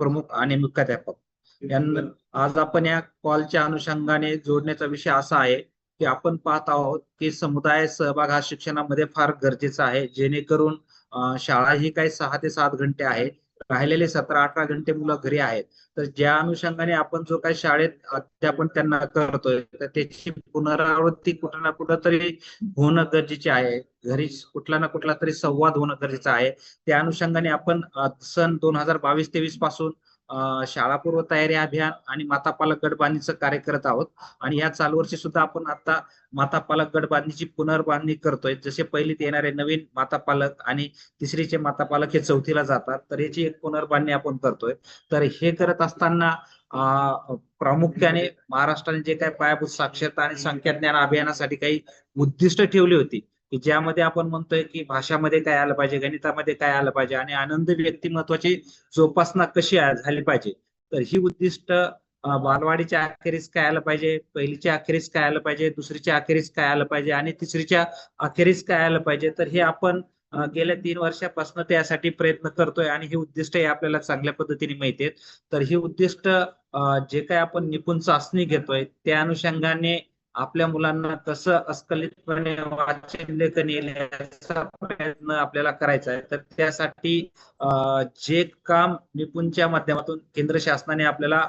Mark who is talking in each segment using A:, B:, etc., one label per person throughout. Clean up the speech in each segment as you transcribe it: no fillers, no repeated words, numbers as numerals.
A: प्रमुख आणि मुख्याध्यापक यांना आज आपण या कॉलच्या अनुषंगाने जोडण्याचा विषय असा आहे की आपण पाहत आहोत की समुदाय सहभाग हा शिक्षणामध्ये फार गरजेचा आहे, जेणेकरून शाळा ही काही 6 ते 7 घंटे आहे, राहिलेले 17-18 घंटे मुलं घरी आहेत. तर ज्या अनुषंगाने आपण जो काही शाळेत अध्यापन त्यांना करतोय तर त्याची पुनरावृत्ती कुठं ना कुठं तरी होणं गरजेचे आहे. घरी कुठला ना कुठला तरी संवाद होणं गरजेचं आहे. त्या अनुषंगाने आपण सन 2022-23 पासून शाळापूर्व तयारी अभियान आणि माता पालक गट बांधणीचं कार्य करत आहोत. आणि या चालू वर्षी सुद्धा आपण आता माता पालक गट बांधणीची पुनर्बांधणी करतोय. जसे पहिलीत येणारे नवीन माता पालक आणि तिसरीचे माता पालक हे चौथीला जातात, तर याची एक पुनर्बांधणी आपण करतोय. तर हे करत असताना प्रामुख्याने महाराष्ट्राने जे काही पायाभूत साक्षरता आणि संख्याज्ञान अभियानासाठी काही उद्दिष्ट ठेवली होती की ज्यामध्ये आपण म्हणतोय की भाषामध्ये काय आलं पाहिजे, गणितामध्ये काय आलं पाहिजे आणि आनंद व्यक्तिमत्वाची जोपासना कशी झाली पाहिजे. तर ही उद्दिष्ट बालवाडीच्या अखेरीस काय आलं पाहिजे, पहिलीच्या अखेरीस काय आलं पाहिजे, दुसरीच्या अखेरीस काय आलं पाहिजे आणि तिसरीच्या अखेरीस काय आलं पाहिजे. तर हे आपण गेल्या 3 वर्षापासून त्यासाठी प्रयत्न करतोय आणि ही उद्दिष्ट आपल्याला चांगल्या पद्धतीने माहिती आहेत. तर ही उद्दिष्ट जे काही आपण निपुण चाचणी घेतोय त्या अनुषंगाने आपल्या मुलांना कसं अस्खलितपणे वाचन लेखन येईल याचा प्रयत्न आपल्याला करायचा आहे. तर त्यासाठी जे काम निपुणच्या माध्यमातून केंद्र शासनाने आपल्याला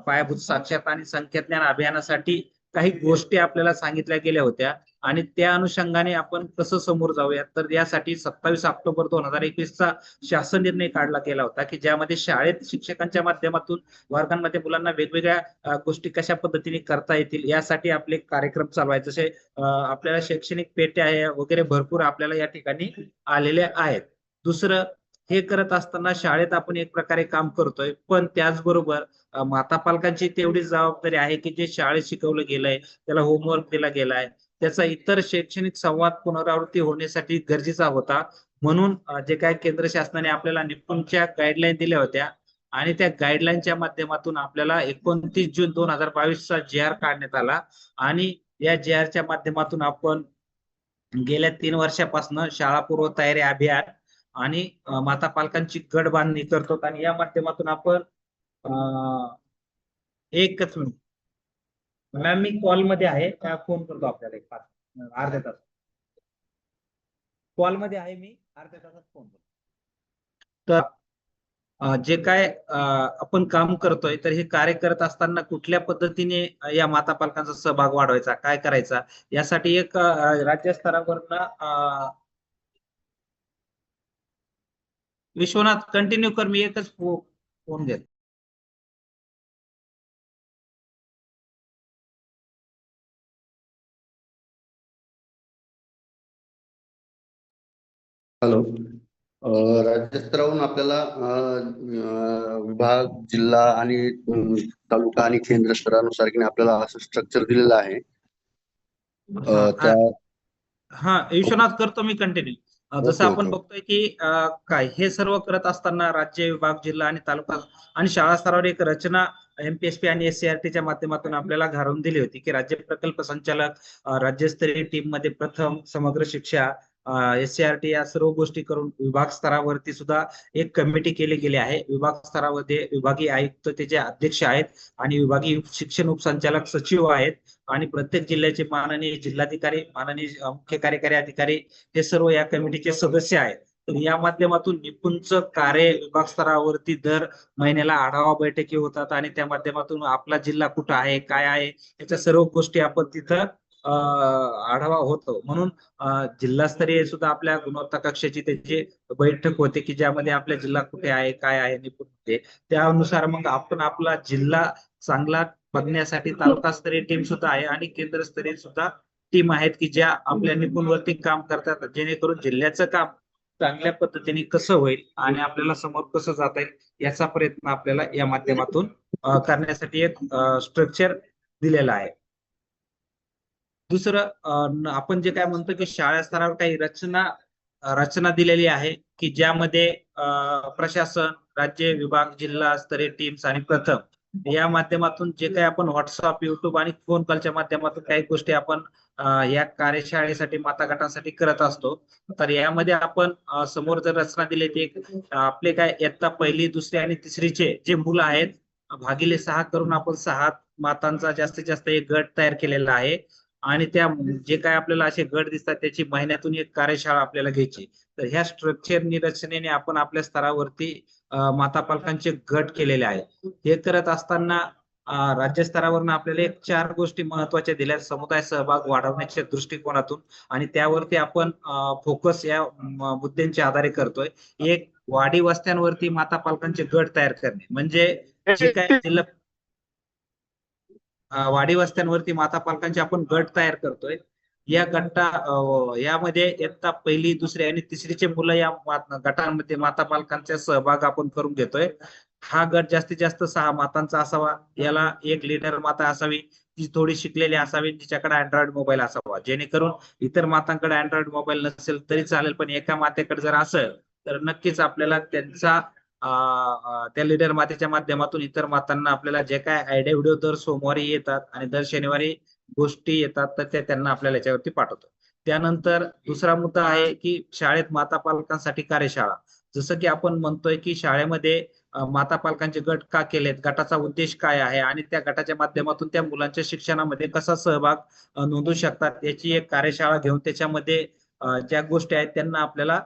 A: पायाभूत साक्षरता आणि संख्याज्ञान अभियानासाठी काही गोष्टी आपल्याला सांगितल्या गेल्या होत्या आणि त्या अनुषंगाने आपण कसं समोर जाऊया. तर यासाठी 27 ऑक्टोबर 2021 शासन निर्णय काढला गेला होता की ज्यामध्ये शाळेत शिक्षकांच्या माध्यमातून वर्गांमध्ये मुलांना वेगवेगळ्या गोष्टी कशा पद्धतीने करता येतील यासाठी आपले कार्यक्रम चालू आहेत. जसे आपल्याला शैक्षणिक पेट्या वगैरे भरपूर आपल्याला या ठिकाणी आलेले आहेत. दुसरं, हे करत असताना शाळेत आपण एक प्रकारे काम करतोय, पण त्याचबरोबर माता पालकांची तेवढीच जबाबदारी आहे की जे शाळेत शिकवलं गेलंय, त्याला होमवर्क दिला गेलाय, त्याचा इतर शैक्षणिक संवाद पुनरावृत्ती होण्यासाठी गरजेचा होता. म्हणून जे काय केंद्र शासनाने आपल्याला निपुणच्या गाईडलाईन दिल्या होत्या आणि त्या गाईडलाईनच्या माध्यमातून आपल्याला 29 जून 2022 JR काढण्यात आला आणि या JRच्या माध्यमातून आपण गेल्या 3 वर्षापासून शाळापूर्व तयारी अभियान आणि माता पालकांची गट बांधणी करतो. आणि या माध्यमातून आपण एकच मिनिट मॅम, मी कॉलमध्ये आहे, फोन करतो आपल्याला एक अर्ध्या तास. कॉलमध्ये आहे मी, अर्ध्या तासात फोन करतो. तर जे काय आपण काम करतोय तर हे कार्य करत असताना कुठल्या पद्धतीने या माता पालकांचा सहभाग वाढवायचा, काय करायचा यासाठी एक राज्यस्तरावरनं विश्वनाथ कंटिन्यू कर, मी एकच फोन घेतो.
B: हॅलो, राज्यस्तरावरून आपल्याला विभाग, जिल्हा आणि तालुका आणि केंद्र स्तरानुसार की आपल्याला असं स्ट्रक्चर दिलेलं आहे.
A: हा विश्वनाथ, करतो मी कंटिन्यू. जसं आपण बघतोय की काय हे सर्व करत असताना राज्य, विभाग, जिल्हा आणि तालुका आणि शाळा स्तरावर एक रचना MPSP आणि SCRTच्या माध्यमातून आपल्याला घालून दिली होती की राज्य प्रकल्प संचालक, राज्यस्तरीय टीम मध्ये प्रथम, समग्र शिक्षा, SCRT या सर्व गोष्टी करून विभाग स्तरावरती सुद्धा एक कमिटी केली गेली आहे. विभाग स्तरामध्ये विभागीय आयुक्त त्याचे अध्यक्ष आहेत आणि विभागीय शिक्षण उपसंचालक सचिव आहेत आणि प्रत्येक जिल्ह्याचे माननीय जिल्हाधिकारी, माननीय मुख्य कार्यकारी अधिकारी हे सर्व या कमिटीचे सदस्य आहेत. तर या माध्यमातून निपुणचं कार्य विभाग स्तरावरती दर महिन्याला आढावा बैठकी होतात आणि त्या माध्यमातून आपला जिल्हा कुठं आहे, काय आहे याच्या सर्व गोष्टी आपण तिथं आढावा होतो. म्हणून जिल्हास्तरीय सुद्धा आपल्या गुणवत्ता कक्षाची त्याची बैठक होते की ज्यामध्ये आपला जिल्हा कुठे आहे, काय आहे, निपुण होते. त्यानुसार मग आपण आपला जिल्हा चांगला बघण्यासाठी तालुकास्तरीय टीम सुद्धा आहे आणि केंद्रस्तरीय सुद्धा टीम आहेत की ज्या आपल्या निपुणवरती काम करतात, जेणेकरून जिल्ह्याचं काम चांगल्या पद्धतीने कसं होईल आणि आपल्याला समोर कसं जाता येईल याचा प्रयत्न आपल्याला या माध्यमातून करण्यासाठी एक स्ट्रक्चर दिलेला आहे. दुसरं, आपण जे काय म्हणतो की शाळा स्तरावर काही रचना दिलेली आहे की ज्यामध्ये प्रशासन, राज्य, विभाग, जिल्हा स्तरीय टीम्स आणि प्रथम या माध्यमातून जे काही आपण व्हॉट्सअप, युट्यूब आणि फोन कॉलच्या माध्यमातून काही गोष्टी आपण या कार्यशाळेसाठी माता गटांसाठी करत असतो. तर यामध्ये आपण समोर जर रचना दिली ती आपले काय इयत्ता पहिली, दुसरी आणि तिसरीचे जे मुलं आहेत भागिले 6 करून आपण 6 मातांचा जास्तीत जास्त एक गट तयार केलेला आहे. आणि त्या जे काय आपल्याला असे गट दिसतात त्याची महिन्यातून एक कार्यशाळा आपल्याला घ्यायची. तर ह्या स्ट्रक्चर निरचनेने आपण आपल्या स्तरावरती माता पालकांचे गट केलेले आहेत. हे करत असताना राज्यस्तरावरून आपल्याला एक 4 गोष्टी महत्वाच्या दिल्या समुदाय सहभाग वाढवण्याच्या दृष्टिकोनातून आणि त्यावरती आपण फोकस या मुद्द्यांच्या आधारे करतोय. एक वाडी वस्त्यांवरती माता पालकांचे गट तयार करणे म्हणजे जे काय जिल्हा वाडी वस्त्यांवरती माता पालकांचे आपण गट तयार करतोय. या यामध्ये इयत्ता पहिली, दुसरी आणि तिसरीचे मुलं या गटांमध्ये माता पालकांचा सहभाग आपण करून घेतोय. हा गट जास्तीत जास्त 6 मातांचा असावा. याला एक लीडर माता असावी, ती थोडी शिकलेली असावी, तिच्याकडे अँड्रॉइड मोबाईल असावा, जेणेकरून इतर मातांकडे अँड्रॉइड मोबाईल नसेल तरी चालेल, पण एका मातेकडे जर असेल तर नक्कीच आपल्याला त्यांचा त्या लीडर मातेच्या माध्यमातून इतर मातांना आपल्याला जे काय आयडिया व्हिडिओ दर सोमवारी येतात आणि दर शनिवारी गोष्टी येतात तर त्या त्यांना आपल्याला याच्यावरती पाठवतो. त्यानंतर दुसरा मुद्दा आहे की शाळेत माता पालकांसाठी कार्यशाळा. जसं की आपण म्हणतोय की शाळेमध्ये माता पालकांचे गट का केलेत, गटाचा उद्देश काय आहे आणि त्या गटाच्या माध्यमातून त्या मुलांच्या शिक्षणामध्ये कसा सहभाग नोंदवू शकतात याची एक कार्यशाळा घेऊन त्याच्यामध्ये ज्या गोष्टी आहेत त्यांना आपल्याला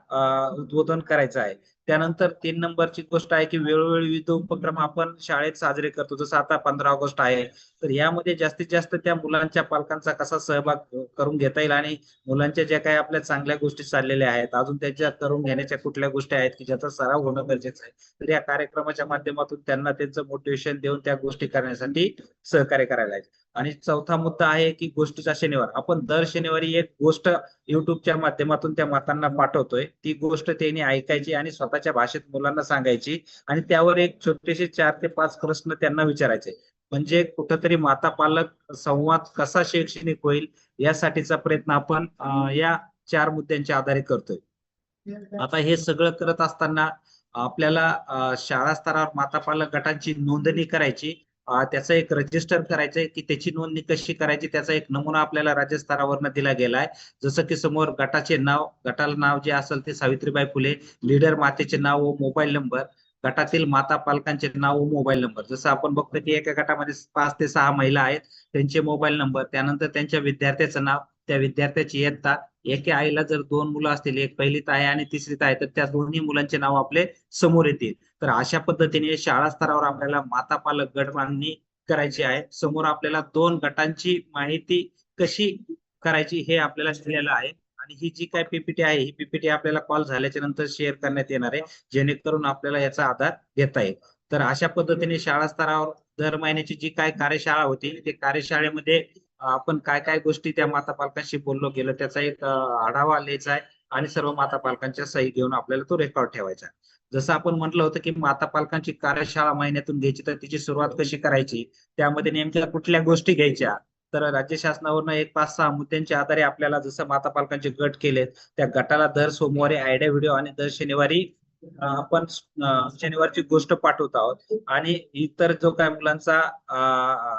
A: उद्बोधन करायचं आहे. त्यानंतर 3 नंबरची गोष्ट आहे की वेळोवेळी विविध उपक्रम आपण शाळेत साजरे करतो. जसं आता 15 ऑगस्ट आहे, तर यामध्ये जास्तीत जास्त त्या मुलांच्या पालकांचा कसा सहभाग करून घेता येईल आणि मुलांच्या ज्या काही आपल्या चांगल्या गोष्टी चाललेल्या आहेत, अजून त्याच्या करून घेण्याच्या कुठल्या गोष्टी आहेत की ज्याचा सराव होणं गरजेचं आहे, तर या कार्यक्रमाच्या माध्यमातून त्यांना त्यांचं मोटिवेशन देऊन त्या गोष्टी करण्यासाठी सहकार्य करायला आहे. आणि चौथा मुद्दा आहे की गोष्टीचा शनिवार. आपण दर शनिवारी एक गोष्ट युट्यूबच्या माध्यमातून त्या मातांना पाठवतोय. ती गोष्ट त्यांनी ऐकायची आणि स्वतःच्या भाषेत मुलांना सांगायची आणि त्यावर एक छोटेसे 4 ते 5 प्रश्न त्यांना विचारायचे. म्हणजे कुठंतरी माता पालक संवाद कसा शैक्षणिक होईल यासाठीचा प्रयत्न आपण या 4 मुद्द्यांच्या आधारे करतोय. आता हे सगळं करत असताना आपल्याला शाळा स्तरावर माता पालक गटांची नोंदणी करायची. त्याचं एक रजिस्टर करायचंय की त्याची नोंदणी कशी करायची त्याचा एक नमुना आपल्याला राज्य स्तरावरनं दिला गेलाय. जसं की समोर गटाचे नाव, गटाला नाव जे असेल ते सावित्रीबाई फुले, लीडर मातेचे नाव व मोबाईल नंबर, गटातील माता पालकांचे नाव व मोबाईल नंबर. जसं आपण बघतो की एका गटामध्ये 5 ते 6 महिला आहेत, त्यांचे मोबाईल नंबर, त्यानंतर त्यांच्या विद्यार्थ्याचं नाव, त्या विद्यार्थ्याची इयत्ता, एका आईला जर 2 मुलं असतील, एक पहिलीत आहे आणि तिसरीत आहे, तर त्या दोन्ही मुलांचे नाव आपले समोर येतील. तर अशा पद्धतीने शाळा स्तरावर आपल्याला माता पालक गट बांधणी करायची आहे. समोर आपल्याला 2 गटांची माहिती कशी करायची हे आपल्याला दिलेलं आहे आणि ही जी काय पीपीटी आहे ही पीपीटी आपल्याला कॉल झाल्याच्या नंतर शेअर करण्यात येणार आहे, जेणेकरून आपल्याला याचा आधार घेता येईल. तर अशा पद्धतीने शाळा स्तरावर दर महिन्याची जी काय कार्यशाळा होती ते कार्यशाळेमध्ये आपण काय काय गोष्टी त्या माता पालकांशी बोललो गेलो त्याचा एक आढावा लिहायचा आहे आणि सर्व माता पालकांच्या सही घेऊन आपल्याला तो रेकॉर्ड ठेवायचा आहे. जसं आपण म्हटलं होतं की माता पालकांची कार्यशाळा महिन्यातून घ्यायची, तर तिची सुरुवात कशी करायची, त्यामध्ये नेमक्या कुठल्या गोष्टी घ्यायच्या. तर राज्य शासनावरनं एक 5-6 मुद्द्यांच्या आधारे आपल्याला जसं माता पालकांचे गट केलेत, त्या गटाला दर सोमवारी आयडिया व्हिडिओ आणि दर शनिवारी आपण शनिवारची गोष्ट पाठवत आहोत आणि इतर जो काय मुलांचा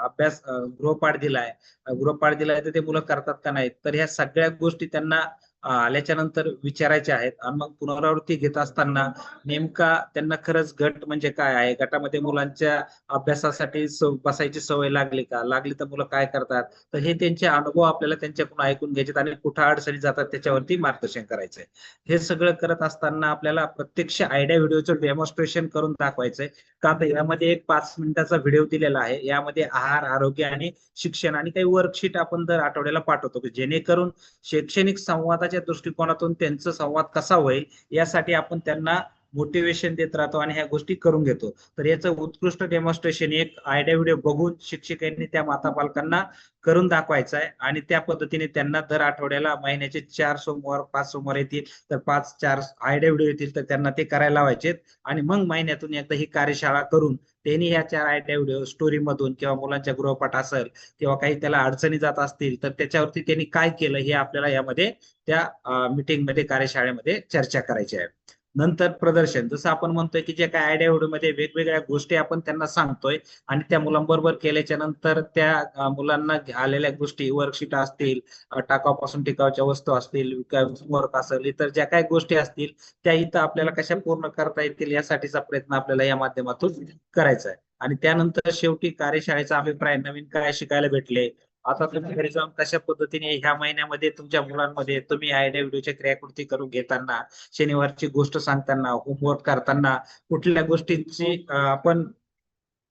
A: अभ्यास गृहपाठ दिलाय, गृहपाठ दिलाय तर ते मुलं करतात का नाही, तर ह्या सगळ्या गोष्टी त्यांना आल्याच्या नंतर विचारायच्या आहेत. आणि मग पुनरावृत्ती घेत असताना नेमका त्यांना खरंच गट म्हणजे काय आहे, गटामध्ये मुलांच्या अभ्यासासाठी बसायची सवय लागली का, लागली तर मुलं काय करतात, तर हे त्यांचे अनुभव आपल्याला त्यांच्याकडून ऐकून घ्यायचे आणि कुठं अडचणी जातात त्याच्यावरती मार्गदर्शन करायचंय. हे सगळं करत असताना आपल्याला प्रत्यक्ष आयडिया व्हिडिओचं डेमॉन्स्ट्रेशन करून दाखवायचंय. का तर यामध्ये एक 5 मिनिटाचा व्हिडिओ दिलेला आहे. यामध्ये आहार, आरोग्य आणि शिक्षण आणि काही वर्कशीट आपण दर आठवड्याला पाठवतो की जेणेकरून शैक्षणिक संवादाच्या दृष्टिकोनातून त्यांचा संवाद कसा होईल यासाठी आपण त्यांना मोटिवेशन देत राहतो आणि ह्या गोष्टी करून घेतो. तर याचं उत्कृष्ट डेमॉन्स्ट्रेशन एक आयडिया व्हिडिओ बघून शिक्षकांनी त्या माता पालकांना करून दाखवायचं आहे आणि त्या पद्धतीने त्यांना दर आठवड्याला महिन्याचे 4 सोमवार, 5 सोमवार येतील तर 5-4 आयडिया व्हिडिओ येतील तर त्यांना ते करायला लावायचे आणि मग महिन्यातून एकदा ही कार्यशाळा करून त्यांनी ह्या 4 आयडिया व्हिडिओ स्टोरी मधून किंवा मुलांच्या गृहपाठ असेल किंवा काही त्याला अडचणी जात असतील तर त्याच्यावरती त्यांनी काय केलं हे आपल्याला यामध्ये त्या मीटिंग मध्ये कार्यशाळेमध्ये चर्चा करायची आहे. नंतर प्रदर्शन, जसं आपण म्हणतोय की जे काय आयडिया व्हिडिओमध्ये वेगवेगळ्या गोष्टी आपण त्यांना सांगतोय आणि त्या मुलांबरोबर केल्याच्या नंतर त्या मुलांना आलेल्या गोष्टी वर्कशीट असतील, टाकाऊपासून टिकाऊच्या वस्तू असतील, वर्क असेल, इतर ज्या काही गोष्टी असतील त्या इथं आपल्याला कशा पूर्ण करता येतील यासाठीचा प्रयत्न आपल्याला या माध्यमातून करायचा आहे. आणि त्यानंतर शेवटी कार्यशाळेचा अभिप्राय, नवीन काय शिकायला भेटले, आता तुम्ही घरी जाऊन कशा पद्धतीने ह्या महिन्यामध्ये तुमच्या मुलांमध्ये तुम्ही आयडिया व्हिडिओच्या क्रियाकृती करून घेताना, शनिवारची गोष्ट सांगताना, होमवर्क करताना कुठल्या गोष्टींची आपण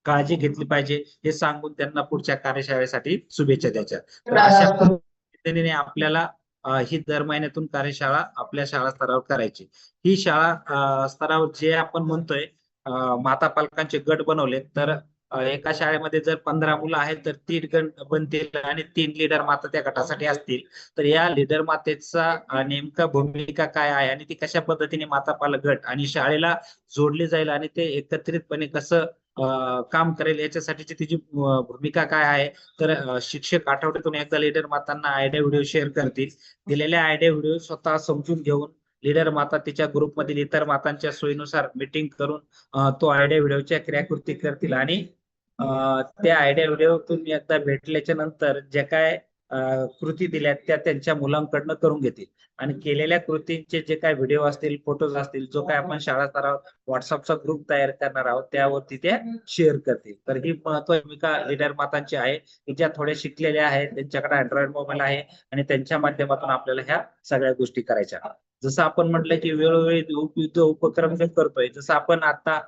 A: काळजी घेतली पाहिजे हे सांगून त्यांना पुढच्या कार्यशाळेसाठी शुभेच्छा द्यायच्या. तर अशा पद्धतीने आपल्याला ही दर महिन्यातून कार्यशाळा आपल्या शाळा स्तरावर करायची. ही शाळा स्तरावर जे आपण म्हणतोय माता पालकांचे गट बनवले, तर एका शाळेमध्ये जर 15 मुलं आहेत तर 3 गट बनतील आणि 3 लीडर माता त्या गटासाठी असतील. तर या लीडर मातेचा नेमका भूमिका काय आहे आणि ती कशा पद्धतीने माता पालक गट आणि शाळेला जोडली जाईल आणि ते एकत्रितपणे कसं काम करेल याच्यासाठीची तिची भूमिका काय आहे. तर शिक्षक आठवड्यातून एकदा लीडर मातांना आयडिया व्हिडिओ शेअर करतील. दिलेल्या आयडिया व्हिडिओ स्वतः समजून घेऊन लीडर माता तिच्या ग्रुपमधील इतर मातांच्या सोयीनुसार मीटिंग करून तो आयडिया व्हिडिओच्या क्रियाकृती करतील आणि त्या आयडिया व्हिडिओतून एकदा भेटल्याच्या नंतर ज्या काय कृती दिल्यात त्या त्यांच्या मुलांकडनं करून घेतील आणि केलेल्या कृतींचे जे काय व्हिडिओ असतील, फोटोज असतील, जो काय आपण शाळा स्तरावर व्हॉट्सअपचा ग्रुप तयार करणार आहोत त्यावरती त्या शेअर करतील. तर ही महत्वाची भूमिका लीडर मातांची आहे की ज्या थोड्या शिकलेल्या आहेत, त्यांच्याकडे अँड्रॉइड मोबाईल आहे आणि त्यांच्या माध्यमातून आपल्याला ह्या सगळ्या गोष्टी करायच्या. जसं आपण म्हटलं की वेळोवेळी विविध उपक्रम जे करतोय, जसं आपण आता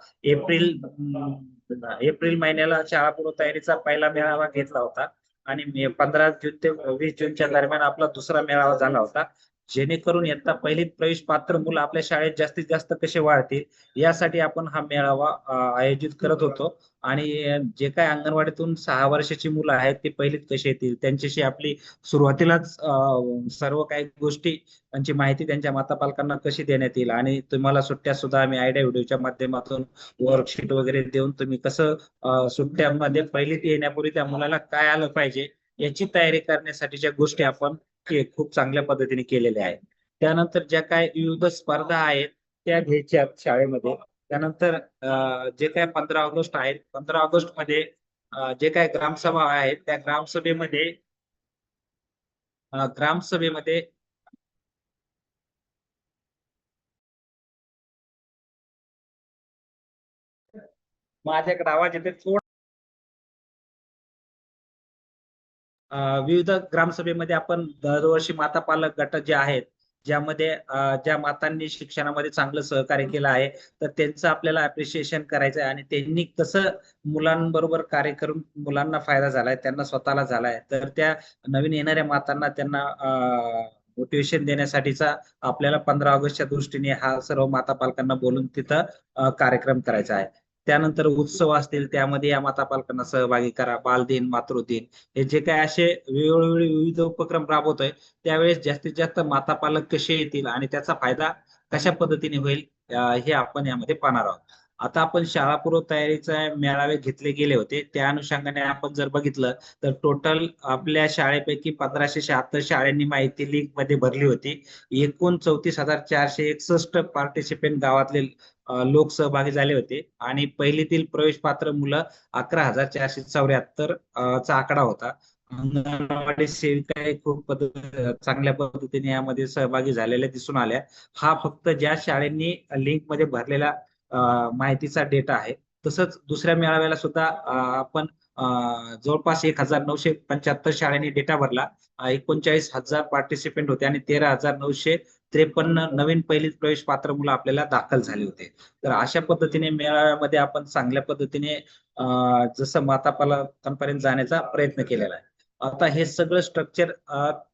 A: एप्रिल महिन्याला शाळापूर्व तयारीचा पहिला मेळावा घेतला होता आणि 15 जून ते 20 जूनच्या दरम्यान आपला दुसरा मेळावा झाला होता. जेणेकरून इयत्ता पहिलीत प्रवेश पात्र मुलं आपल्या शाळेत जास्तीत जास्त कसे वाढतील यासाठी आपण हा मेळावा आयोजित करत होतो. आणि जे काय अंगणवाडीतून 6 वर्षाची मुलं आहेत ते पहिलीत कशी येतील त्यांच्याशी आपली सुरुवातीलाच सर्व काही गोष्टी त्यांची माहिती त्यांच्या माता पालकांना कशी देण्यात येईल आणि तुम्हाला सुट्ट्या सुद्धा आम्ही आयडिया व्हिडिओच्या माध्यमातून वर्कशीट वगैरे देऊन तुम्ही कसं सुट्ट्यामध्ये पहिलीत येण्यापूर्वी त्या मुलाला काय आलं पाहिजे याची तयारी करण्यासाठीच्या गोष्टी आपण खूप चांगल्या पद्धतीने केलेल्या आहेत. त्यानंतर ज्या काय विविध स्पर्धा आहेत त्या घ्यायच्या शाळेमध्ये. त्यानंतर जे काय 15 ऑगस्ट आहेत, 15 ऑगस्ट मध्ये जे काय ग्रामसभा आहेत त्या ग्रामसभेमध्ये माझ्याकडे आवाज येते विविध ग्रामसभेमध्ये आपण दरवर्षी माता पालक गट जे आहेत, ज्यामध्ये ज्या मातांनी शिक्षणामध्ये चांगलं सहकार्य केलं आहे तर त्यांचं आपल्याला अप्रिशिएशन करायचं आहे आणि त्यांनी कसं मुलांबरोबर कार्य करून मुलांना फायदा झालाय, त्यांना स्वतःला झालाय, तर त्या नवीन येणाऱ्या मातांना त्यांना मोटिवेशन देण्यासाठीचा आपल्याला 15 ऑगस्टच्या दृष्टीने हा सर्व माता पालकांना बोलून तिथं कार्यक्रम करायचा आहे. त्यानंतर उत्सव असतील त्यामध्ये या माता पालकांना सहभागी करा. बालदिन, मातृदिन हे जे काय असे वेळोवेळी विविध उपक्रम राबवतोय त्यावेळेस जास्तीत जास्त माता पालक कसे येतील आणि त्याचा फायदा कशा पद्धतीने होईल हे आपण यामध्ये पाहणार आहोत. आता आपण शाळापूर्व तयारीचे मेळावे घेतले गेले होते त्या अनुषंगाने आपण जर बघितलं तर टोटल आपल्या शाळेपैकी 1576 शाळांनी माहिती लिंक मध्ये भरली होती. एकूण 34,461 पार्टिसिपेंट गावातले लोक सहभागी झाले होते आणि पहिलीतील प्रवेश पात्र मुलं 11,474 चा आकडा होता. अंगणवाडी सेविका खूप चांगल्या पद्धतीने यामध्ये सहभागी झालेल्या दिसून आल्या. हा फक्त ज्या शाळेंनी लिंक मध्ये भरलेला माहितीचा डेटा आहे. तसंच दुसऱ्या मेळाव्याला सुद्धा आपण जवळपास 1,975 शाळांनी डेटा भरला. 39,000 पार्टिसिपेंट होते आणि 13,953 नवीन पहिलीत प्रवेश पात्र मुलं आपल्याला दाखल झाले होते. तर अशा पद्धतीने मेळाव्यामध्ये आपण चांगल्या पद्धतीने जसं माता पालकांपर्यंत जाण्याचा प्रयत्न केलेला आहे. आता हे सगळं स्ट्रक्चर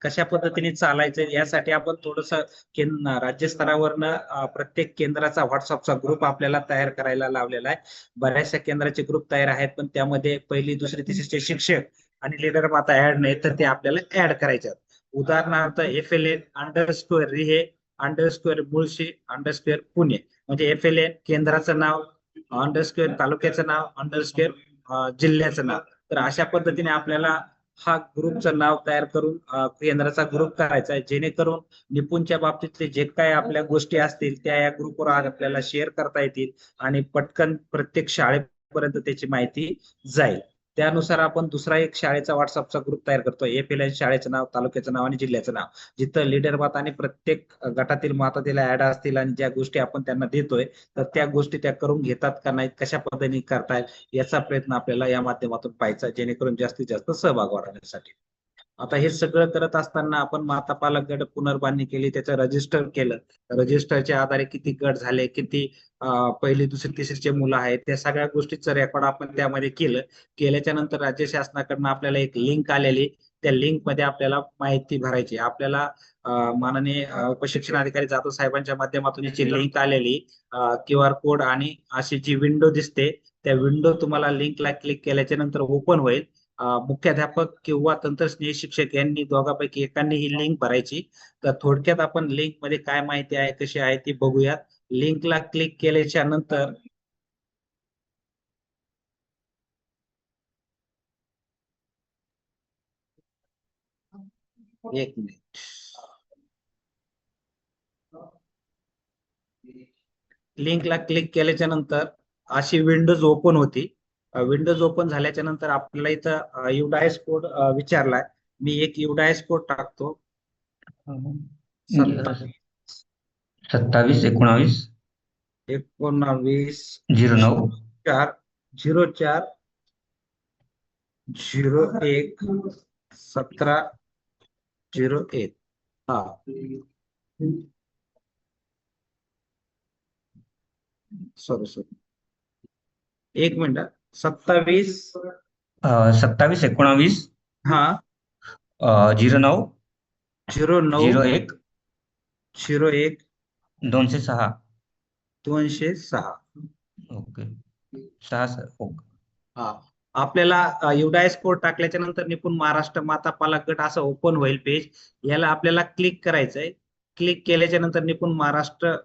A: कशा पद्धतीने चालायचं यासाठी आपण थोडस राज्यस्तरावरनं प्रत्येक केंद्राचा व्हॉट्सअपचा ग्रुप आपल्याला तयार करायला लावलेला आहे. बऱ्याचशा केंद्राचे ग्रुप तयार आहेत पण त्यामध्ये पहिली दुसरी तिसरीचे शिक्षक आणि लीडर माता ऍड नाही तर ते आपल्याला ऍड करायचे. उदाहरणार्थ FLN_रिहे _मुळशी _पुणे म्हणजे FLN केंद्राचं नाव _ तालुक्याचं नाव _ जिल्ह्याचं नाव. तर अशा पद्धतीने आपल्याला हा ग्रुपचं नाव तयार करून केंद्राचा ग्रुप करायचा आहे, जेणेकरून निपुणच्या बाबतीतले जे काय आपल्या गोष्टी असतील त्या या ग्रुपवर आपल्याला शेअर करता येतील आणि पटकन प्रत्येक शाळेपर्यंत त्याची माहिती जाईल. त्यानुसार आपण दुसरा एक शाळेचा व्हॉट्सअपचा ग्रुप तयार करतो. एफएलएन शाळेचं नाव, तालुक्याचं नाव आणि जिल्ह्याचं नाव, जिथं लीडर माता आणि प्रत्येक गटातील माता तिला ऍड असतील आणि ज्या गोष्टी आपण त्यांना देतोय तर त्या गोष्टी त्या करून घेतात का नाहीत, कशा पद्धतीने करतायत याचा प्रयत्न आपल्याला या माध्यमातून पाहायचा, जेणेकरून जास्तीत जास्त सहभाग वाढवण्यासाठी. आता हे सगळं करत असताना आपण माता पालक गट पुनर्बांधणी केली, त्याचं रजिस्टर केलं. रजिस्टरच्या आधारे किती गट झाले, किती पहिली दुसरी तिसरीचे मुलं आहेत, त्या सगळ्या गोष्टीचं रेकॉर्ड आपण त्यामध्ये केल्याच्या नंतर राज्य शासनाकडनं आपल्याला एक लिंक आलेली, त्या लिंक मध्ये आपल्याला माहिती भरायची. आपल्याला माननीय उपशिक्षण अधिकारी जाधव साहेबांच्या माध्यमातून याची लिंक आलेली, QR कोड आणि अशी जी विंडो दिसते त्या विंडो तुम्हाला लिंकला क्लिक केल्याच्या नंतर ओपन होईल. मुख्याध्यापक किंवा तंत्रस्नेही शिक्षक यांनी दोघांपैकी एकांनी ही लिंक भरायची. तर थोडक्यात आपण लिंक मध्ये काय माहिती आहे, कशी आहे ती बघूयात. लिंकला क्लिक केल्याच्या नंतर एक मिनिट, लिंकला क्लिक केल्याच्या नंतर अशी विंडोज ओपन होती. विंडोज ओपन झाल्याच्या नंतर आपल्याला इथं युडायस कोड विचारलाय. मी एक युडायस कोड टाकतो.
C: 27 19 09
A: 04 01 17 01. हा, सॉरी एक मिनिट. 27
C: 19
A: हा
C: 09
A: 09
C: 01
A: 01
C: 206.
A: 206.
C: Okay 6 sir. ओके.
A: हा, आपल्याला युडायस कोड टाकल्याच्या नंतर निपुण महाराष्ट्र माता पालक गट असं ओपन होईल पेज. याला आपल्याला क्लिक करायचंय. क्लिक केल्याच्या नंतर निपुण महाराष्ट्र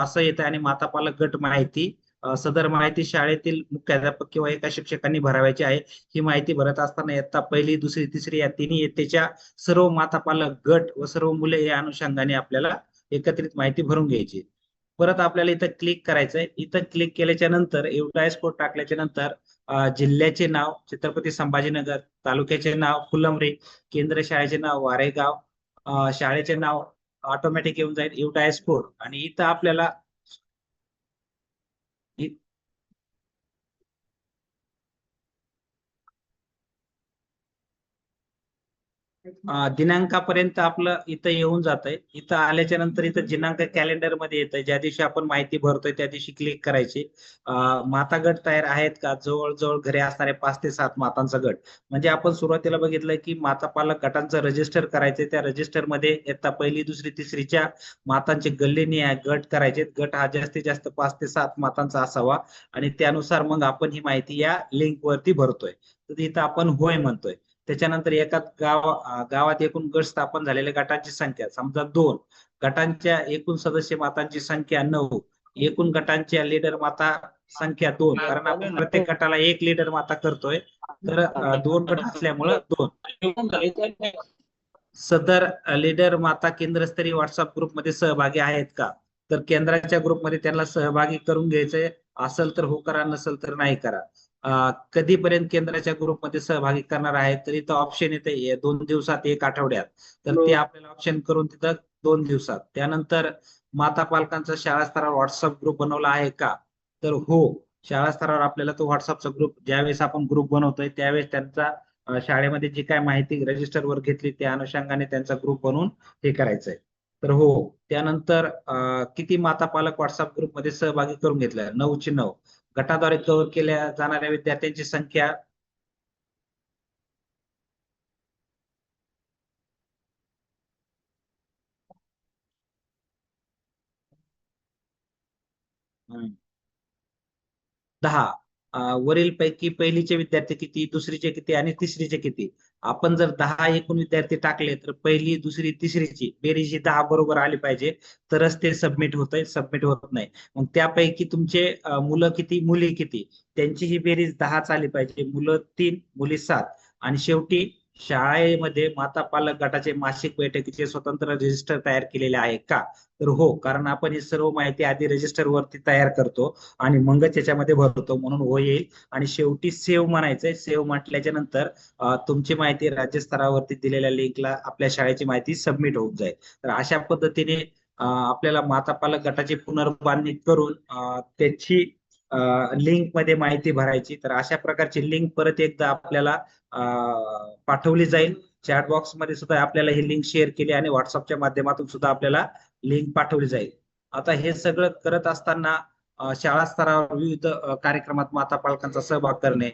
A: असं येतं आणि माता पालक गट माहिती, सदर माहिती शाळेतील मुख्याध्यापक किंवा एका शिक्षकांनी भरावायची आहे. ही माहिती भरत असताना इयत्ता पहिली दुसरी तिसरी या तिन्ही इयत्तेच्या सर्व माता पालक गट व सर्व मुले या अनुषंगाने आपल्याला एकत्रित माहिती भरून घ्यायची. परत आपल्याला इथं क्लिक करायचंय. इथं क्लिक केल्याच्या नंतर युडायस कोड टाकल्याच्या नंतर जिल्ह्याचे नाव छत्रपती संभाजीनगर, तालुक्याचे नाव फुलंब्री, केंद्र शाळेचे नाव वारेगाव, शाळेचे नाव ऑटोमॅटिक येऊन जाईल युडायस कोड. आणि इथं आपल्याला दिनांकापर्यंत आपलं इथं येऊन जात आहे. इथं आल्याच्या नंतर इथं दिनांक कॅलेंडर मध्ये येत आहे. ज्या दिवशी आपण माहिती भरतोय त्या दिवशी क्लिक करायची. माता गट तयार आहेत का, जवळजवळ घरी असणारे 5 ते 7 मातांचा गट. म्हणजे आपण सुरुवातीला बघितलं की माता पालक गटांचं रजिस्टर करायचे. त्या रजिस्टर मध्ये इयत्ता पहिली दुसरी तिसरीच्या मातांचे गल्लीनी गट करायचे. गट हा जास्तीत जास्त 5 ते 7 मातांचा असावा आणि त्यानुसार मग आपण ही माहिती या लिंक वरती भरतोय. तर इथं आपण होय म्हणतोय. त्याच्यानंतर एका गावात एकूण गट स्थापन झालेल्या गटांची संख्या समजा 2, गटांच्या एकूण सदस्य मातांची संख्या 9, एकूण गटांच्या लीडर माता संख्या 2, कारण आपण प्रत्येक गटाला एक लीडर माता करतोय. तर 2 गट असल्यामुळं 2. सदर लीडर माता केंद्रस्तरीय व्हॉट्सअप ग्रुपमध्ये सहभागी आहेत का, तर केंद्राच्या ग्रुपमध्ये त्यांना सहभागी करून घ्यायचंय. असेल तर हो करा, नसेल तर नाही करा. कधीपर्यंत केंद्राच्या ग्रुपमध्ये सहभागी करणार आहेत, तर इथं ऑप्शन येते 2 दिवसात, 1 आठवड्यात. तर ते आपल्याला ऑप्शन करून तिथं 2 दिवसात. त्यानंतर माता पालकांचा शाळा स्तरावर व्हॉट्सअप ग्रुप बनवला आहे का, तर हो, शाळा स्तरावर आपल्याला तो व्हॉट्सअपचा ग्रुप ज्यावेळेस आपण ग्रुप बनवतोय त्यावेळेस त्यांचा शाळेमध्ये जी काय माहिती रजिस्टर वर घेतली त्या अनुषंगाने त्यांचा ग्रुप बनवून हे करायचंय. तर हो, त्यानंतर किती माता पालक व्हॉट्सअप ग्रुपमध्ये सहभागी करून घेतल्या, 9ची 9. गटाद्वारे कव्हर केल्या जाणाऱ्या विद्यार्थ्यांची संख्या हम्म, 10. वरील पैकी पहिलीचे विद्यार्थी किती, दुसरीचे किती आणि तिसरीचे किती. आपण जर 10 एकूण विद्यार्थी टाकले तर पहिली दुसरी तिसरीची बेरीज ही 10 बरोबर आली पाहिजे, तरच ते सबमिट होतंय. सबमिट होत नाही. मग त्यापैकी तुमचे मुलं किती मुली किती, त्यांची ही बेरीज 10च आली पाहिजे. मुलं 3 मुली 7 आणि शेवटी शाळेमध्ये माता पालक गटाचे मासिक बैठकीचे स्वतंत्र रजिस्टर तयार केलेले आहे का? तर हो, कारण आपण ही सर्व माहिती आधी रजिस्टर वरती तयार करतो आणि मगच याच्यामध्ये भरतो, म्हणून हो येईल. आणि शेवटी सेव्ह म्हणायचंय. सेव्ह म्हटल्याच्या नंतर तुमची माहिती राज्यस्तरावरती दिलेल्या लिंकला आपल्या शाळेची माहिती सबमिट होऊन जाईल. तर अशा पद्धतीने आपल्याला माता पालक गटाची पुनर्बांधणी करून त्याची लिंक मध्ये माहिती भरायची. तर अशा प्रकारची लिंक परत एकदा आपल्याला पाठवली जाईल. चॅट बॉक्स मध्ये सुद्धा आपल्याला ही लिंक शेअर केली आणि व्हॉट्सअपच्या माध्यमातून सुद्धा आपल्याला लिंक पाठवली जाईल. आता हे सगळं करत असताना शाळा स्तरावर विविध कार्यक्रमात माता पालकांचा सहभाग करणे,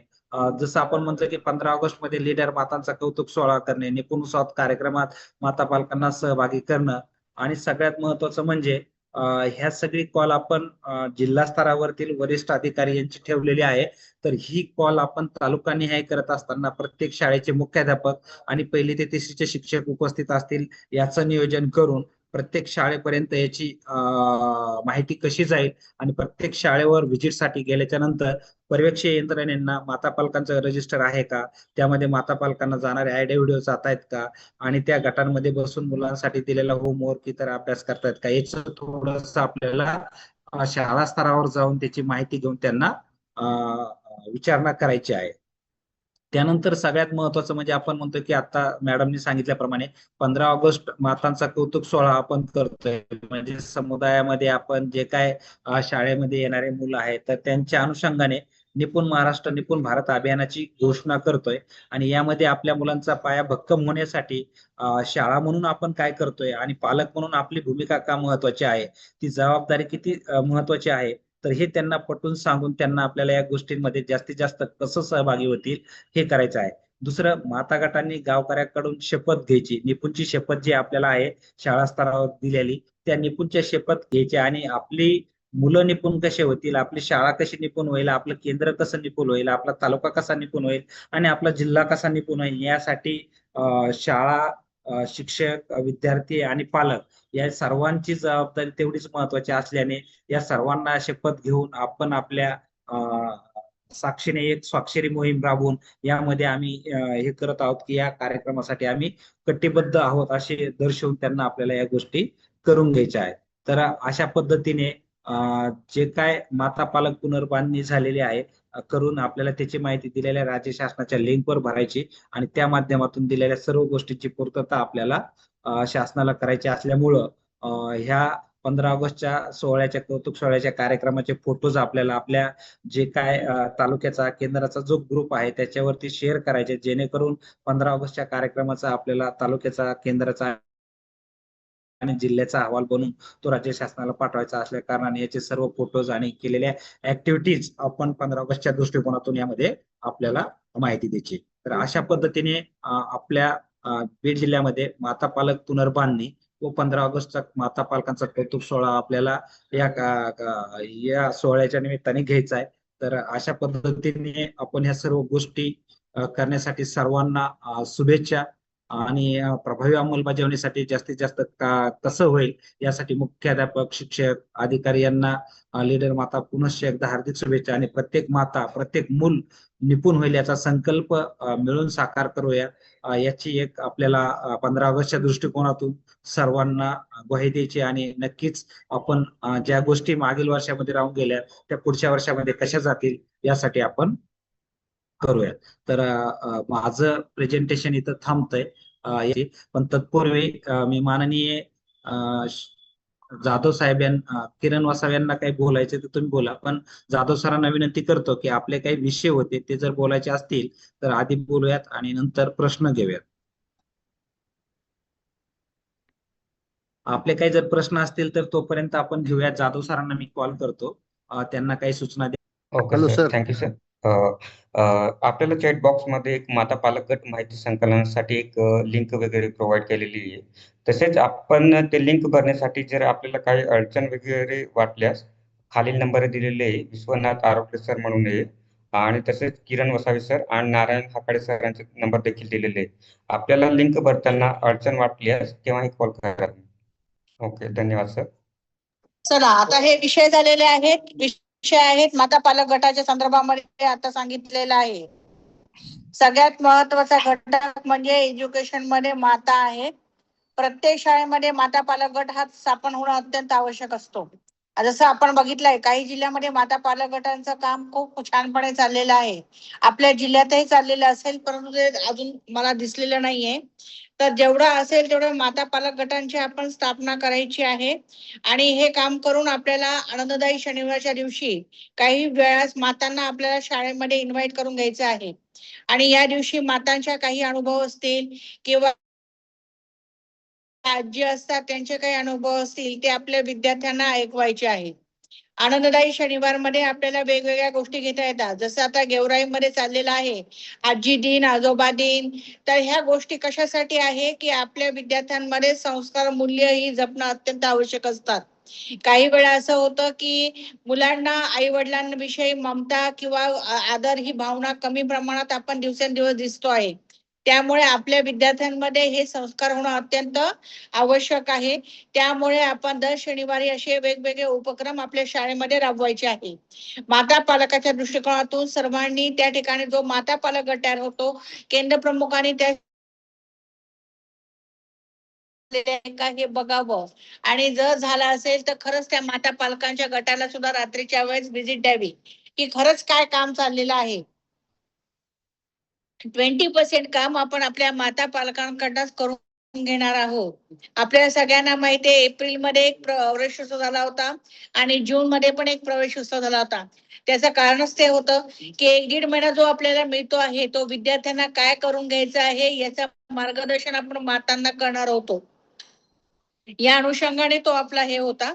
A: जसं आपण म्हणतो की 15 ऑगस्ट मध्ये लीडर मातांचा कौतुक सोहळा करणे, निपुण उत्सवात कार्यक्रमात माता पालकांना सहभागी करणं, आणि सगळ्यात महत्वाचं म्हणजे ह्या सगळी कॉल आपण जिल्हा स्तरावरील वरिष्ठ अधिकारी यांची ठेवलेली आहे. तर ही कॉल आपण तालुकानिहाय करत असताना प्रत्येक शाळेचे मुख्याध्यापक आणि 1ली ते 3रीचे शिक्षक उपस्थित असतील याचं नियोजन करून प्रत्येक शाळेपर्यंत याची माहिती कशी जाईल आणि प्रत्येक शाळेवर व्हिजिटसाठी गेल्याच्या नंतर पर्यवेक्षक यंत्रणेंना माता पालकांचं रजिस्टर आहे का, त्यामध्ये माता पालकांना जाणारे आयडिया व्हिडिओ जात आहेत का, आणि त्या गटांमध्ये बसून मुलांसाठी दिलेला होमवर्क इतर अभ्यास करतायत का, याचं थोडस आपल्याला शाळा स्तरावर जाऊन त्याची माहिती घेऊन त्यांना विचारणा करायची आहे. त्यानंतर सगळ्यात महत्वाचं म्हणजे आपण म्हणतो की आता मॅडमनी सांगितल्याप्रमाणे 15 ऑगस्ट मातांचा कौतुक सोहळा आपण करतोय. म्हणजे समुदायामध्ये आपण जे काय शाळेमध्ये येणारे मुलं आहेत तर त्यांच्या अनुषंगाने निपुण महाराष्ट्र निपुण भारत अभियानाची घोषणा करतोय. आणि यामध्ये आपल्या मुलांचा पाया भक्कम होण्यासाठी शाळा म्हणून आपण काय करतोय आणि पालक म्हणून आपली भूमिका का महत्वाची आहे, ती जबाबदारी किती महत्वाची आहे, तर हे त्यांना पटवून सांगून त्यांना आपल्याला या गोष्टींमध्ये जास्तीत जास्त कसं सहभागी होतील हे करायचं आहे. दुसरं, माता गटांनी गावकऱ्याकडून शपथ घ्यायची. निपुणची शपथ जी आपल्याला आहे शाळा स्तरावर दिलेली, त्या निपुणच्या शपथ घ्यायची आणि आपली मुलं निपुण कसे होतील, आपली शाळा कशी निपुण होईल, आपलं केंद्र कसं निपुण होईल, आपला तालुका कसा निपुण होईल आणि आपला जिल्हा कसा निपुण होईल, यासाठी शाळा, शिक्षक, विद्यार्थी आणि पालक या सर्वांची जबाबदारी तेवढीच महत्वाची असल्याने या सर्वांना शपथ घेऊन आपण आपल्या साक्षीने एक स्वाक्षरी मोहीम राबवून यामध्ये आम्ही हे करत आहोत की या कार्यक्रमासाठी आम्ही कटिबद्ध आहोत असे दर्शवून त्यांना आपल्याला या गोष्टी करून घ्यायच्या आहेत. तर अशा पद्धतीने जे काय माता पालक पुनर्बांधणी झालेली आहे करून आपल्याला त्याची माहिती दिलेल्या राज्य शासनाच्या लिंकवर भरायची आणि त्या माध्यमातून दिलेल्या सर्व गोष्टींची पूर्तता आपल्याला शासनाला करायची असल्यामुळं ह्या 15 ऑगस्टच्या सोहळ्याच्या कौतुक सोहळ्याच्या कार्यक्रमाचे फोटोज आपल्याला आपल्या जे काय तालुक्याचा केंद्राचा जो ग्रुप आहे त्याच्यावरती शेअर करायचे, जेणेकरून 15 ऑगस्टच्या कार्यक्रमाचा आपल्याला तालुक्याचा केंद्राचा आणि जिल्ह्याचा अहवाल बनवून तो राज्य शासनाला पाठवायचा असल्या कारणाने याचे सर्व फोटोज आणि केलेल्या ऍक्टिव्हिटीज आपण 15 ऑगस्टच्या दृष्टिकोनातून यामध्ये आपल्याला माहिती द्यायची. तर अशा पद्धतीने आपल्या बीड जिल्ह्यामध्ये माता पालक पुनर्बांधणी व 15 ऑगस्टचा माता पालकांचा कौतुक सोहळा आपल्याला या सोहळ्याच्या निमित्ताने घ्यायचा आहे. तर अशा पद्धतीने आपण ह्या सर्व गोष्टी करण्यासाठी सर्वांना शुभेच्छा आणि प्रभावी अंमलबजावणीसाठी जास्तीत जास्त कसं होईल यासाठी मुख्याध्यापक, शिक्षक, अधिकारी यांना लीडर माता पुनश्च एकदा हार्दिक शुभेच्छा. आणि प्रत्येक माता, प्रत्येक मूल निपुण होईल याचा संकल्प मिळून साकार करूया, याची एक आपल्याला 15 ऑगस्टच्या दृष्टिकोनातून सर्वांना ग्वाही द्यायची. आणि नक्कीच आपण ज्या गोष्टी मागील वर्षामध्ये राहून गेल्या त्या पुढच्या वर्षामध्ये कशा जातील यासाठी आपण करूया. तर माझं प्रेझेंटेशन इथं थांबतंय. पण तत्पूर्वी मी माननीय जाधव साहेब यांना, किरण वसावे यांना काही बोलायचे तर तुम्ही बोला, पण जाधव सरांना विनंती करतो की आपले काही विषय होते ते जर बोलायचे असतील तर आधी बोलूयात आणि नंतर प्रश्न घेऊयात. आपले काही जर प्रश्न असतील तर तोपर्यंत आपण घेऊयात. जाधव सरांना मी कॉल करतो, त्यांना काही सूचना द्या.
C: Okay
B: hello
C: sir,
B: sir.
C: Thank you sir. आपल्याला चॅट बॉक्समध्ये एक माता पालक गट माहिती संकलनासाठी एक लिंक वगैरे प्रोव्हाइड केलेली आहे. तसेच आपण ते लिंक भरण्यासाठी जर आपल्याला काही अडचण वगैरे वाटल्यास खालील नंबर दिलेले आहे. विश्वनाथ आरोग्य सर म्हणून आहे आणि तसेच किरण वसावे सर आणि नारायण हाकाडे सरांचे नंबर देखील दिलेले आहे. आपल्याला लिंक भरताना अडचण वाटल्यास केव्हाही कॉल करा. ओके, धन्यवाद सर.
D: चला, आता हे विषय झालेले आहेत. विषय आहेत माता पालक गटाच्या संदर्भामध्ये आता सांगितलेलं आहे. सगळ्यात महत्वाचा घटक म्हणजे एज्युकेशन मध्ये माता आहे. प्रत्येक शाळेमध्ये माता पालक गट हा स्थापन होणं अत्यंत आवश्यक असतो. जसं आपण बघितलंय काही जिल्ह्यामध्ये माता पालक गटांचं काम खूप छानपणे चाललेलं आहे. आपल्या जिल्ह्यातही चाललेलं असेल, परंतु ते अजून मला दिसलेलं नाहीये. तर जेवढं असेल तेवढं माता पालक गटांची आपण स्थापना करायची आहे. आणि हे काम करून आपल्याला आनंददायी शनिवारच्या दिवशी काही वेळास मातांना आपल्याला शाळेमध्ये इन्व्हाइट करून घ्यायचं आहे. आणि या दिवशी मातांच्या काही अनुभव असतील किंवा आजी असतात त्यांचे काही अनुभव असतील ते आपल्या विद्यार्थ्यांना ऐकवायचे आहे. आनंददायी शनिवार मध्ये आपल्याला वेगवेगळ्या गोष्टी घेता येतात. जसं आता गेवराई मध्ये चाललेला आहे आजी दिन, आजोबा दिन. तर ह्या गोष्टी कशासाठी आहे की आपल्या विद्यार्थ्यांमध्ये संस्कार मूल्य ही जपणं अत्यंत आवश्यक असतात. काही वेळा असं होतं की मुलांना आई वडिलांविषयी ममता किंवा आदर ही भावना कमी प्रमाणात आपण दिवसेंदिवस दिसतो आहे. त्यामुळे आपल्या विद्यार्थ्यांमध्ये हे संस्कार होणं अत्यंत आवश्यक आहे. त्यामुळे आपण दर शनिवारी असे वेगवेगळे उपक्रम आपल्या शाळेमध्ये राबवायचे आहे. माता पालकाच्या दृष्टिकोनातून सर्वांनी त्या ठिकाणी जो माता पालक गट तयार होतो, केंद्र प्रमुखांनी त्या हे बघावं. आणि जर झालं असेल तर खरंच त्या माता पालकांच्या गटाला सुद्धा रात्रीच्या वेळेस व्हिजिट द्यावी की खरंच काय काम चाललेलं आहे. 20% काम आपण आपल्या माता पालकांकडूनच करून घेणार आहोत. आपल्याला सगळ्यांना माहिती आहे एप्रिल मध्ये एक प्रवेशोत्सव झाला होता आणि जून मध्ये पण एक प्रवेशोत्सव झाला होता. त्याचं कारणच ते होतं की 1-1.5 महिना जो आपल्याला मिळतो आहे तो विद्यार्थ्यांना काय करून घ्यायचं आहे याचं मार्गदर्शन आपण मातांना करणार होतो. या अनुषंगाने तो आपला हे होता.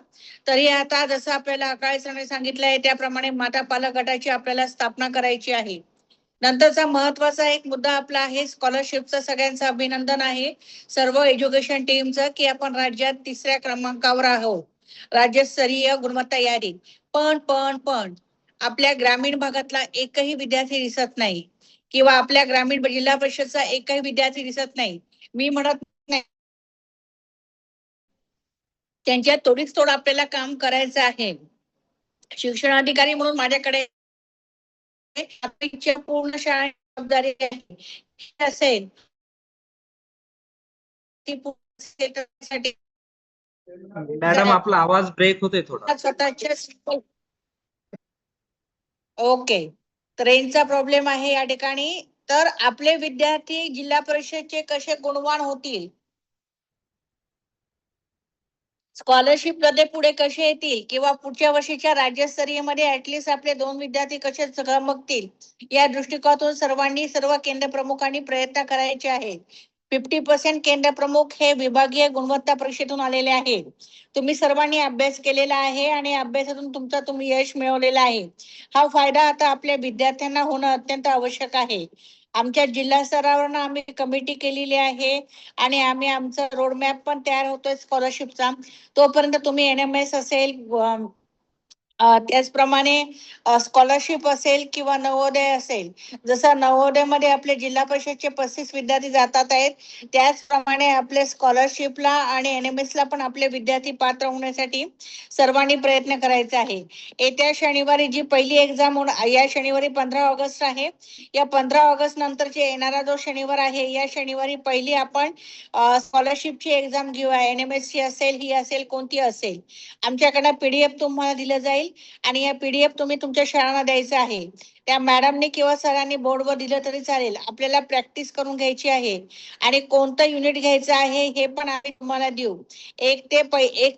D: तरी आता जसं आपल्याला अकाळ सरांनी सांगितलं आहे त्याप्रमाणे माता पालक गटाची आपल्याला स्थापना करायची आहे. नंतरचा महत्वाचा एक मुद्दा आपला आहे स्कॉलरशिपचं. सगळ्यांचं अभिनंदन आहे सर्व एज्युकेशन टीमचं की आपण राज्यात 3ऱ्या क्रमांकावर आहोत राज्यस्तरीय गुणवत्ता यादीत. पण आपल्या ग्रामीण भागातला एकही विद्यार्थी दिसत नाही किंवा आपल्या ग्रामीण जिल्हा परिषदचा एकही विद्यार्थी दिसत नाही. मी म्हणत नाही, त्यांच्या तोडीस तोड आपल्याला काम करायचं आहे. शिक्षणाधिकारी म्हणून माझ्याकडे पूर्ण शाळा जबाबदारी असेल
A: मॅडम आपला आवाज ब्रेक होतोय थोडा.
D: स्वतःच्या ओके, रेंजचा प्रॉब्लेम आहे या ठिकाणी. तर आपले विद्यार्थी जिल्हा परिषदचे कसे गुणवान होतील, स्कॉलरशिप मध्ये पुढे कसे येतील किंवा पुढच्या वर्षीच्या राज्यस्तरीय मध्ये ऍटलिस्ट आपले 2 विद्यार्थी कसे चमकतील या दृष्टिकोनातून सर्वांनी सर्व केंद्र प्रमुखांनी प्रयत्न करायचे आहेत. 50% केंद्र प्रमुख हे विभागीय गुणवत्ता परीक्षेतून आलेले आहेत. तुम्ही सर्वांनी अभ्यास केलेला आहे आणि अभ्यासातून तुम्ही यश मिळवलेलं आहे. हा फायदा आता आपल्या विद्यार्थ्यांना होणं अत्यंत आवश्यक आहे. आमच्या जिल्हा स्तरावर आम्ही कमिटी केलेली आहे आणि आम्ही आमचा रोडमॅप पण तयार होतोय स्कॉलरशिपचा. तोपर्यंत तुम्ही NMS असेल त्याचप्रमाणे स्कॉलरशिप असेल किंवा नवोदय असेल. जसं नवोदय मध्ये आपले जिल्हा परिषदचे 35 विद्यार्थी जातात आहेत त्याचप्रमाणे आपले स्कॉलरशिपला आणि NMS ला पण आपले विद्यार्थी पात्र होण्यासाठी सर्वांनी प्रयत्न करायचा आहे. येत्या शनिवारी जी पहिली एक्झाम या शनिवारी 15 ऑगस्ट आहे. या 15 ऑगस्ट नंतरचे येणारा जो शनिवार आहे या शनिवारी पहिली आपण स्कॉलरशिपची एक्झाम घेऊया. NMS ची असेल ही असेल कोणती असेल. आमच्याकडे PDF तुम्हाला दिलं जाईल आणि या PDF तुम्ही तुमच्या शाळांना द्यायचं आहे. त्या मॅडमने किंवा सरांनी बोर्डवर दिलं तरी चालेल. आपल्याला प्रॅक्टिस करून घ्यायची आहे आणि कोणतं युनिट घ्यायचं आहे हे पण आम्ही तुम्हाला देऊ. 1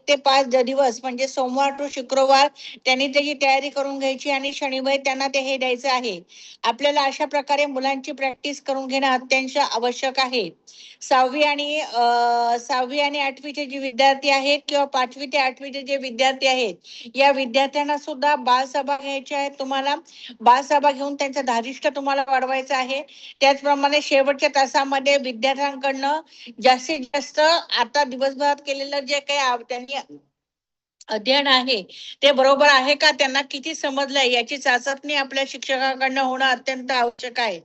D: ते 5 दिवस म्हणजे सोमवार टू शुक्रवार त्यांनी त्याची तयारी करून घ्यायची आणि शनिवारी त्यांना ते हे द्यायचं आहे. आपल्याला अशा प्रकारे मुलांची प्रॅक्टिस करून घेणं अत्यंत आवश्यक आहे. 6वी आणि 8वीचे जे विद्यार्थी आहेत किंवा 5वी ते 8वीचे जे विद्यार्थी आहेत या विद्यार्थ्यांना सुद्धा बालसभा घ्यायची आहे. तुम्हाला बालसभा घेऊन त्यांचं धारिष्ट तुम्हाला वाढवायचं आहे. त्याचप्रमाणे शेवटच्या तासामध्ये विद्यार्थ्यांकडनं जास्तीत जास्त आता दिवसभरात केलेलं जे काही त्यांनी अध्ययन आहे ते बरोबर आहे का, त्यांना किती समजलंय याची चाचपणी आपल्या शिक्षकाकडनं होणं अत्यंत आवश्यक आहे.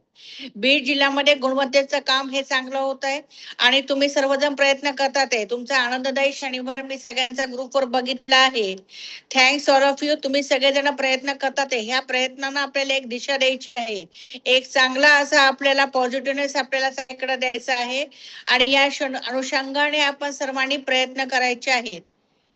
D: बीड जिल्ह्यामध्ये गुणवत्तेचं काम हे चांगलं होत आहे आणि तुम्ही सर्वजण प्रयत्न करतात आहे. तुमचा आनंददायी शनिवार मी सगळ्यांचा ग्रुपवर बघितला आहे. Thanks all of you. तुम्ही सगळेजण प्रयत्न करतात आहे. ह्या प्रयत्नांना आपल्याला एक दिशा द्यायची आहे. एक चांगला असा आपल्याला पॉझिटिव्हनेस आपल्याला सगळीकडे द्यायचा आहे आणि या अनुषंगाने आपण सर्वांनी प्रयत्न करायचे आहेत.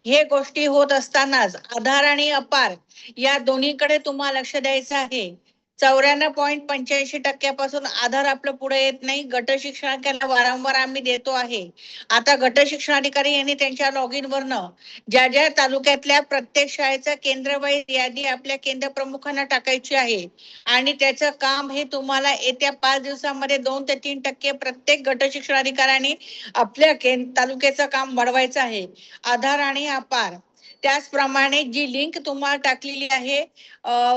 D: हे गोष्टी होत असतानाच आधार आणि अपार या दोन्हीकडे तुम्हाला लक्ष द्यायचं आहे. 94.85% आधार आपलं पुढे येत नाही. गट शिक्षणाला वारंवार आम्ही देतो आहे. आता गट शिक्षणाधिकारी यांनी त्यांच्या लॉगिन वरनं ज्या ज्या तालुक्यातल्या प्रत्येक शाळेचं केंद्रवाईज यादी आपल्या केंद्र प्रमुखांना टाकायची आहे आणि त्याचं काम हे तुम्हाला येत्या 5 दिवसामध्ये 2 ते 3% प्रत्येक गट शिक्षणाधिकाऱ्यांनी आपल्या तालुक्याचं काम वाढवायचं आहे. आधार आणि अपार त्याचप्रमाणे जी लिंक तुम्हाला टाकलेली आहे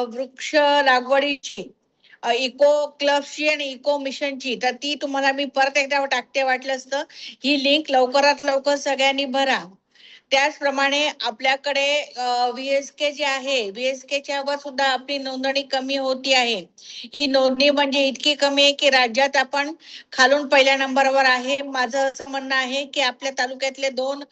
D: वृक्ष लागवडीची, इको क्लबची आणि इको मिशनची, तर ती तुम्हाला मी परत एकदा टाकते वाटलंच तर. ही लिंक लवकरात लवकर सगळ्यांनी भरा. त्याचप्रमाणे आपल्याकडे VSK जे आहे, VSK वर सुद्धा आपली नोंदणी कमी होती आहे. ही नोंदणी म्हणजे इतकी कमी आहे की राज्यात आपण खालून पहिल्या नंबरवर आहे. माझं असं म्हणणं आहे की आपल्या तालुक्यातले 2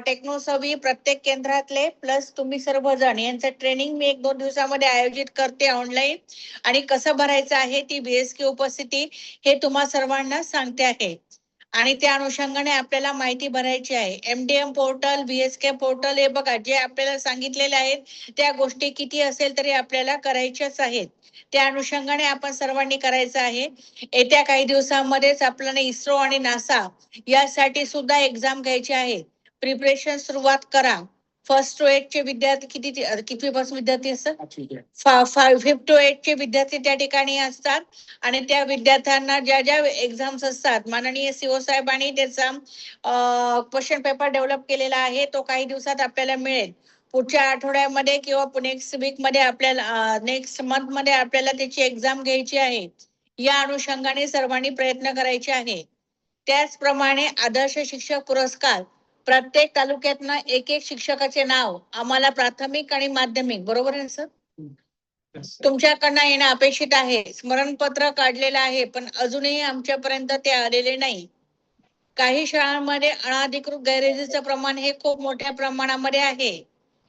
D: टेक्नोसवी प्रत्येक केंद्रातले प्लस तुम्ही सर्वजण यांचं ट्रेनिंग मी 1-2 दिवसामध्ये आयोजित करते ऑनलाईन आणि कसं भरायचं आहे ती VSK उपस्थिती हे तुम्हा सर्वांना सांगते आहे आणि त्या अनुषंगाने आपल्याला माहिती भरायची आहे. MDM पोर्टल, VSK पोर्टल हे बघा जे आपल्याला सांगितलेले आहेत त्या गोष्टी किती असेल तरी आपल्याला करायच्याच आहेत. त्या अनुषंगाने आपण सर्वांनी करायचं आहे. येत्या काही दिवसांमध्येच आपल्याला इस्रो आणि नासा यासाठी सुद्धा एक्झाम घ्यायची आहे. प्रिपरेशन सुरुवात करा. फर्स्ट टू 8 चे विद्यार्थी किती पासून विद्यार्थी असतात? 5 to 8 चे विद्यार्थी त्या ठिकाणी असतात आणि त्या विद्यार्थ्यांना ज्या ज्या एक्झाम्स असतात माननीय CO साहेबांनी त्याचा क्वेश्चन पेपर डेव्हलप केलेला आहे. तो काही दिवसात आपल्याला मिळेल. पुढच्या आठवड्यामध्ये किंवा नेक्स्ट वीक मध्ये आपल्याला नेक्स्ट मंथ मध्ये आपल्याला त्याची एक्झाम घ्यायची आहे. या अनुषंगाने सर्वांनी प्रयत्न करायचे आहे. त्याचप्रमाणे आदर्श शिक्षक पुरस्कार प्रत्येक तालुक्यातनं एक शिक्षकाचे नाव आम्हाला प्राथमिक आणि माध्यमिक, बरोबर आहे सर, तुमच्याकडनं येणं अपेक्षित आहे. स्मरणपत्र काढलेलं आहे पण अजूनही आमच्यापर्यंत ते आलेले नाही. काही शाळांमध्ये अनधिकृत गैरहजेरीचं प्रमाण हे खूप मोठ्या प्रमाणामध्ये आहे.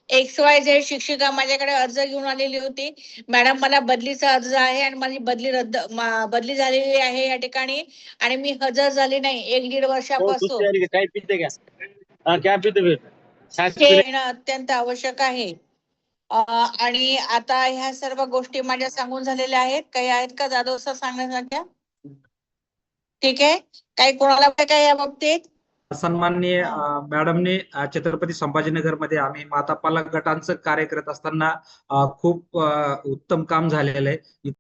D: XYZ शिक्षिका माझ्याकडे अर्ज घेऊन आलेली होती. मॅडम मला बदलीचा अर्ज आहे आणि माझी बदली झालेली आहे या ठिकाणी आणि मी हजर झाली नाही 1-1.5 वर्षापासून. हे येणं अत्यंत आवश्यक आहे. आणि आता ह्या सर्व गोष्टी माझ्या सांगून झालेल्या आहेत. काही आहेत का जाधव सर सांगण्यासारख्या? ठीक आहे. काही कोणाला काय या बाबतीत?
A: सन्माननीय मॅडमने छत्रपती संभाजीनगर मध्ये आम्ही माता पालक गटांचं कार्य करत असताना खूप उत्तम काम झालेलं आहे.